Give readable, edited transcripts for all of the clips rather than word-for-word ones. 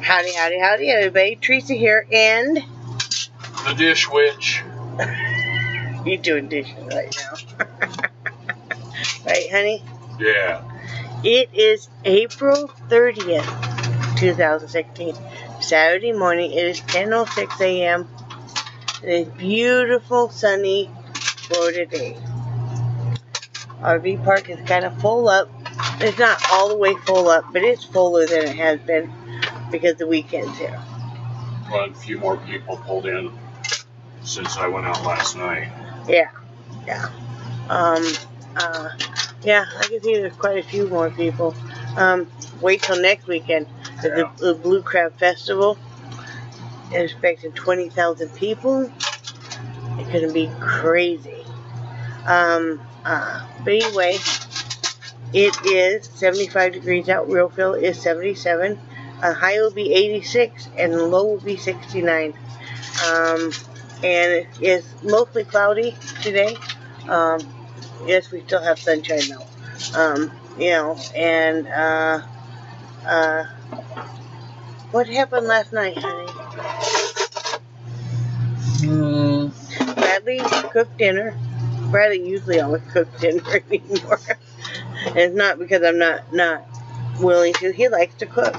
Howdy, howdy, howdy, everybody. Teresa here, and the dish witch. You're doing dishes right now. Right, honey? Yeah. It is April 30th, 2016. Saturday morning. It is 10:06 a.m. It is beautiful, sunny Florida day. RV park is kind of full up. It's not all the way full up, but it's fuller than it has been because the weekend's here. Well, a few more people pulled in since I went out last night. Yeah. Yeah, I can see there's quite a few more people. Wait till next weekend. Yeah. The Blue Crab Festival is expecting 20,000 people. It's going to be crazy. But anyway, it is 75 degrees out. Real feel is 77. High will be 86 and low will be 69. And it is mostly cloudy today. Yes, we still have sunshine though. What happened last night, honey? Bradley cooked dinner. Bradley usually always cooks dinner anymore. And it's not because I'm not willing to. He likes to cook.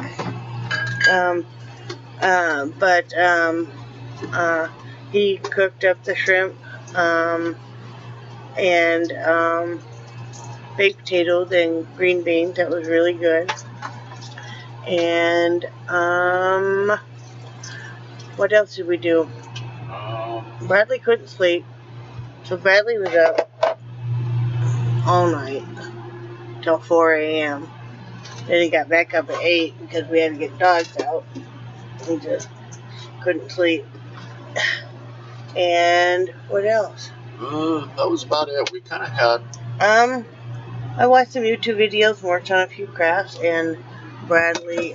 He cooked up the shrimp, and baked potatoes and green beans. That was really good. And what else did we do? Bradley couldn't sleep, so Bradley was up all night till 4 a.m. Then he got back up at 8 because we had to get dogs out. He just couldn't sleep. And what else? That was about it. We kind of had... I watched some YouTube videos, worked on a few crafts, and Bradley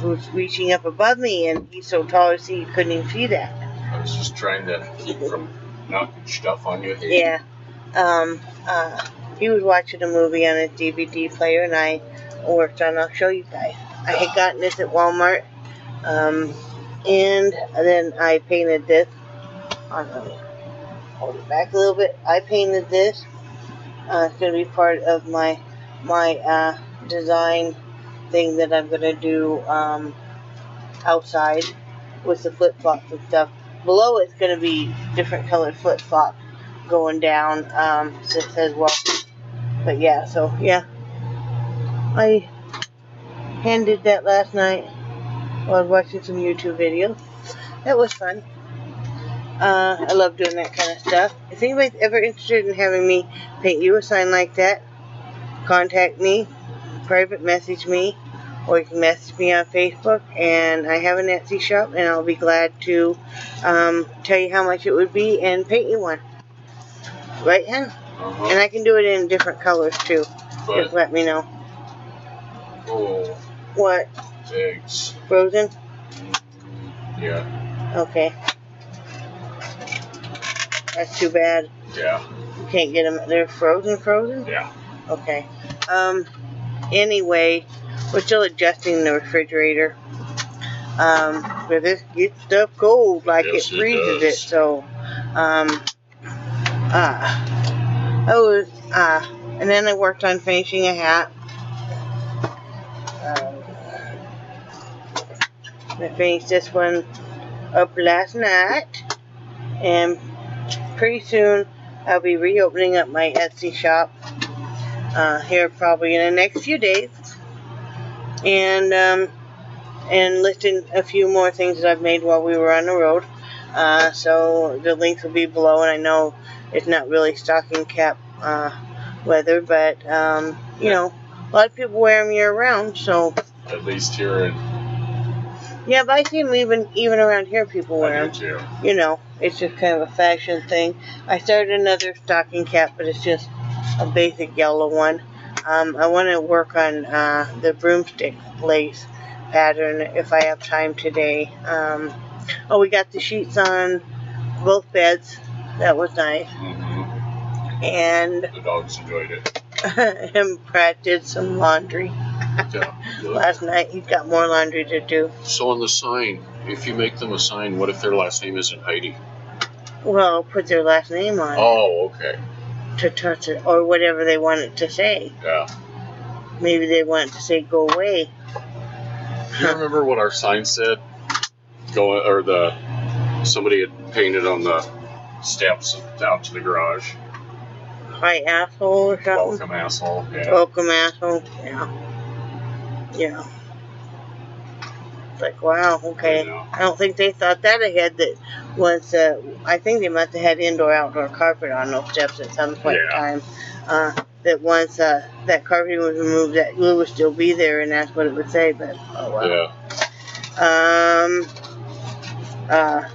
was reaching up above me, and he's so tall, I see he couldn't even see that. I was just trying to keep from knocking stuff on your head. Yeah. He was watching a movie on his DVD player, and I worked on. I'll show you guys. I had gotten this at Walmart, and then I painted this. Let me hold it back a little bit. I painted this. It's going to be part of my design thing that I'm going to do outside with the flip-flops and stuff. Below it's going to be different colored flip-flops going down. So it says welcome. But yeah, I handed that last night while I was watching some YouTube videos. That was fun. I love doing that kind of stuff. If anybody's ever interested in having me paint you a sign like that, contact me, private message me, or you can message me on Facebook. And I have an Etsy shop, and I'll be glad to tell you how much it would be and paint you one. Right, hen? Uh-huh. And I can do it in different colors too. But, just let me know. Oh. What? Eggs. Frozen? Yeah. Okay. That's too bad. Yeah. You can't get them. They're frozen? Yeah. Okay. Anyway, we're still adjusting the refrigerator. But this gets stuff cold, like yes, it freezes does. it. So, and then I worked on finishing a hat. I finished this one up last night, and pretty soon I'll be reopening up my Etsy shop here probably in the next few days, and listing a few more things that I've made while we were on the road. So the links will be below, and I know it's not really stocking cap weather, but you know, a lot of people wear them year round, so at least here in... Yeah, but I see them even around here, people wear them. Too. You know, it's just kind of a fashion thing. I started another stocking cap, but it's just a basic yellow one. I want to work on the broomstick lace pattern if I have time today. We got the sheets on both beds. That was nice. Mm-hmm. And the dogs enjoyed it. and Pratt did some laundry. Yeah. Last night he's got more laundry to do. So on the sign, if you make them a sign, what if their last name isn't Heidi? Well, put their last name on it. Oh, okay. To touch it, or whatever they want it to say. Yeah. Maybe they want it to say "Go away." Do you remember what our sign said? Somebody had painted on the steps out to the garage. Hi, asshole, or something. Welcome, asshole. Yeah. Welcome, asshole. Yeah. Yeah. It's like, wow, okay. I don't think they thought that ahead. That was, I think they must have had indoor-outdoor carpet on those steps at some point in time. That once that carpeting was removed, that glue would still be there, and that's what it would say. But oh well. Yeah.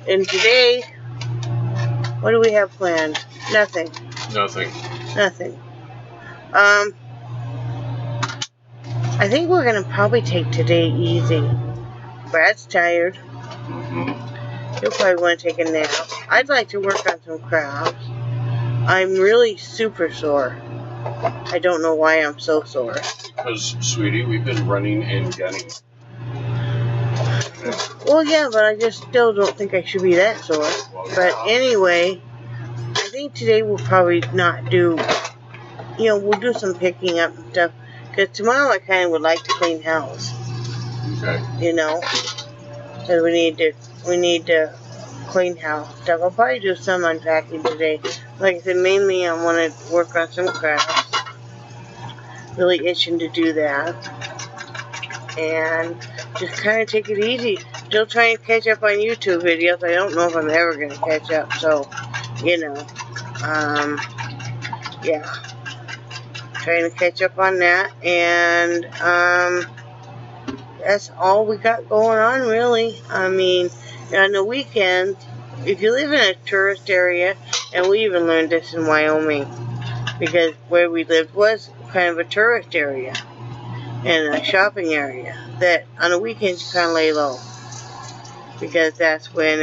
And today, what do we have planned? Nothing. Nothing. I think we're gonna probably take today easy. Brad's tired. Mm-hmm. He'll probably want to take a nap. I'd like to work on some crafts. I'm really super sore. I don't know why I'm so sore. Because, sweetie, we've been running and gunning. Well, yeah, but I just still don't think I should be that sore. Well, But anyway, I think today we'll probably not do, we'll do some picking up and stuff. Because tomorrow I kind of would like to clean house. Okay. Because we need to clean house stuff. I'll probably do some unpacking today. Like I said, mainly I want to work on some crafts. Really itching to do that. And just kind of take it easy. Still trying to catch up on YouTube videos. I don't know if I'm ever going to catch up. So, yeah. Trying to catch up on that. And, that's all we got going on, really. I mean, on the weekends, if you live in a tourist area, and we even learned this in Wyoming, because where we lived was kind of a tourist area and a shopping area, that on the weekends you kind of lay low, because that's when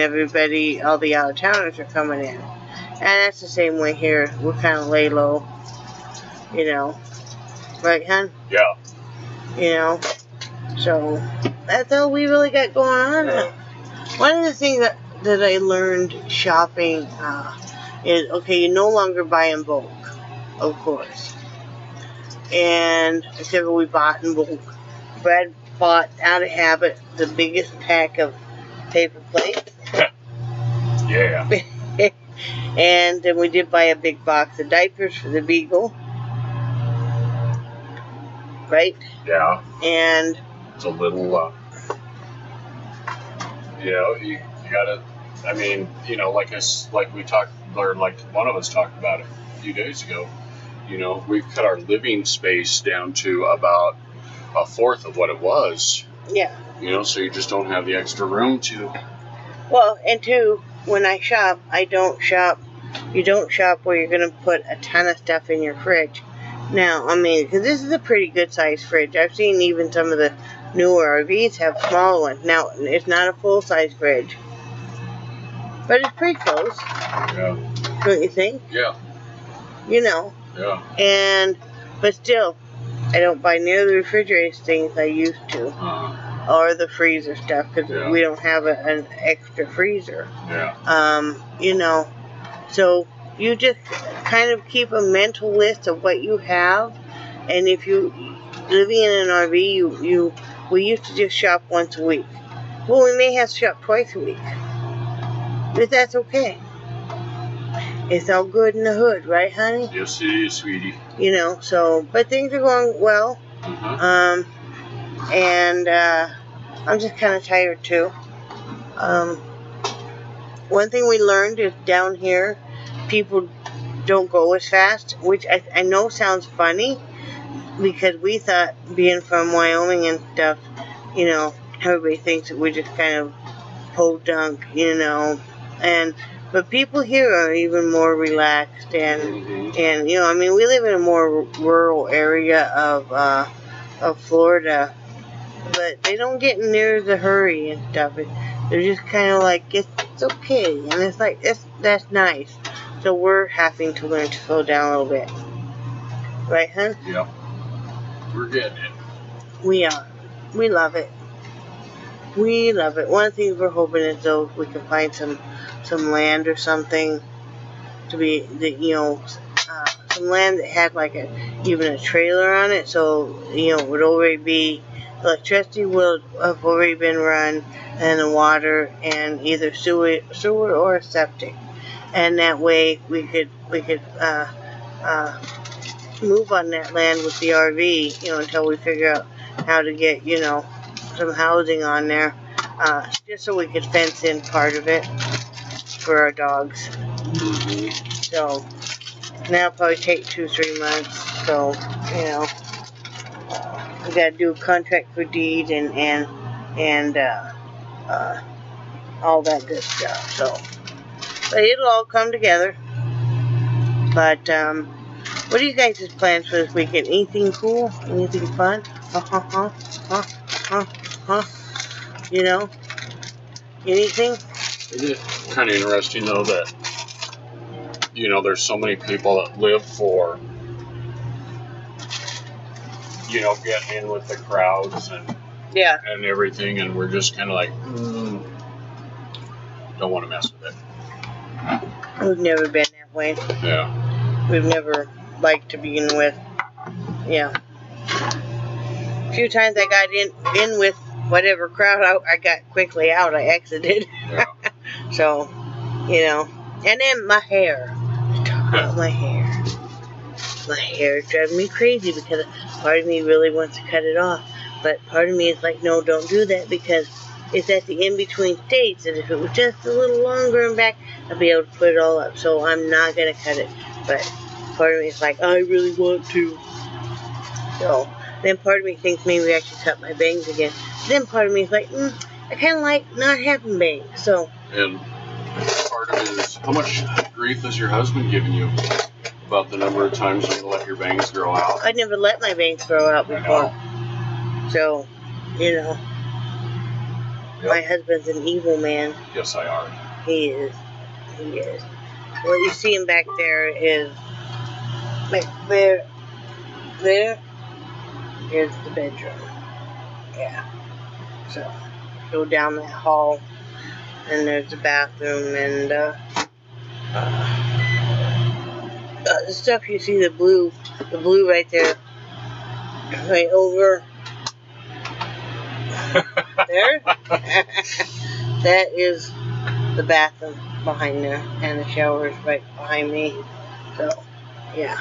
all the out-of-towners are coming in. And that's the same way here. We're kind of lay low, right, hon? Yeah. So that's all we really got going on. One of the things that I learned shopping is, okay, you no longer buy in bulk, of course. And except we bought in bulk. Brad bought, out of habit, the biggest pack of paper plates. Yeah. And then we did buy a big box of diapers for the beagle. Right? Yeah. And it's a little, you gotta, I mean, like we talked, or like one of us talked about it a few days ago, we've cut our living space down to about a fourth of what it was. Yeah. So you just don't have the extra room to. Well, and two, when I shop, you don't shop where you're going to put a ton of stuff in your fridge. Now, I mean, because this is a pretty good sized fridge. I've seen even some of the newer RVs have smaller ones. Now, it's not a full size fridge, but it's pretty close. Yeah. Don't you think? Yeah. Yeah. But still, I don't buy near the refrigerated things I used to. Or the freezer stuff, because we don't have an extra freezer. Yeah. So you just kind of keep a mental list of what you have, and if you living in an RV, we used to just shop once a week. Well, we may have to shop twice a week, but that's okay. It's all good in the hood, right, honey? Yes, it is, sweetie. But things are going well. And I'm just kind of tired too. One thing we learned is down here, people don't go as fast, which I know sounds funny, because we thought, being from Wyoming and stuff, everybody thinks that we're just kind of podunk, but people here are even more relaxed, and I mean, we live in a more rural area of Florida, but they don't get near the hurry and stuff. They're just kind of like, it's okay, and it's like, that's nice. So we're having to learn to slow down a little bit. Right, hon? Yeah. We're getting it. We are. We love it. We love it. One of the things we're hoping is, though, we can find some land or something to be, some land that had like even a trailer on it, so it would already be, electricity would have already been run, and the water, and either sewer or septic, and that way we could move on that land with the RV, until we figure out how to get, some housing on there, just so we could fence in part of it for our dogs. So that'll probably take 2-3 months. So we gotta do a contract for deed and all that good stuff. So, but it'll all come together. But what are you guys' plans for this weekend? Anything cool? Anything fun? Anything? It is kind of interesting, though, that there's so many people that live for getting in with the crowds and everything, and we're just kind of like don't want to mess with it. We've never been that way. Yeah. We've never liked to begin with. Yeah. A few times I got in with whatever crowd I got quickly out. I exited. Yeah. So, and then my hair. My hair. My hair is driving me crazy because part of me really wants to cut it off. But part of me is like, no, don't do that, because it's at the in-between stage, and if it was just a little longer and back, I'd be able to put it all up. So I'm not going to cut it. But part of me is like, I really want to. So then part of me thinks maybe I should cut my bangs again. Then part of me is like, I kind of like not having bangs. So. And part of it is, how much grief has your husband given you about the number of times you let your bangs grow out? I never let my bangs grow out before. So, Yep. My husband's an evil man. Yes, I are. He is. He is. What you see him back there is, there is the bedroom. Yeah. So, go down that hall, and there's the bathroom, and the stuff you see, the blue right there, right over there. That is the bathroom behind there, and the shower is right behind me. So, yeah.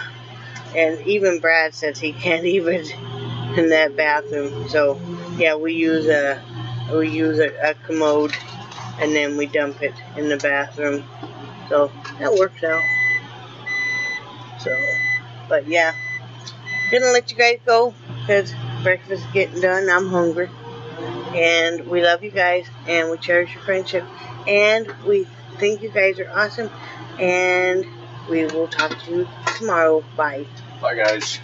And even Brad says he can't even in that bathroom. So, yeah, we use a commode, and then we dump it in the bathroom. So that works out. So, but yeah, gonna let you guys go because breakfast is getting done. I'm hungry, and we love you guys, and we cherish your friendship, and we think you guys are awesome, and we will talk to you tomorrow. Bye. Bye, guys.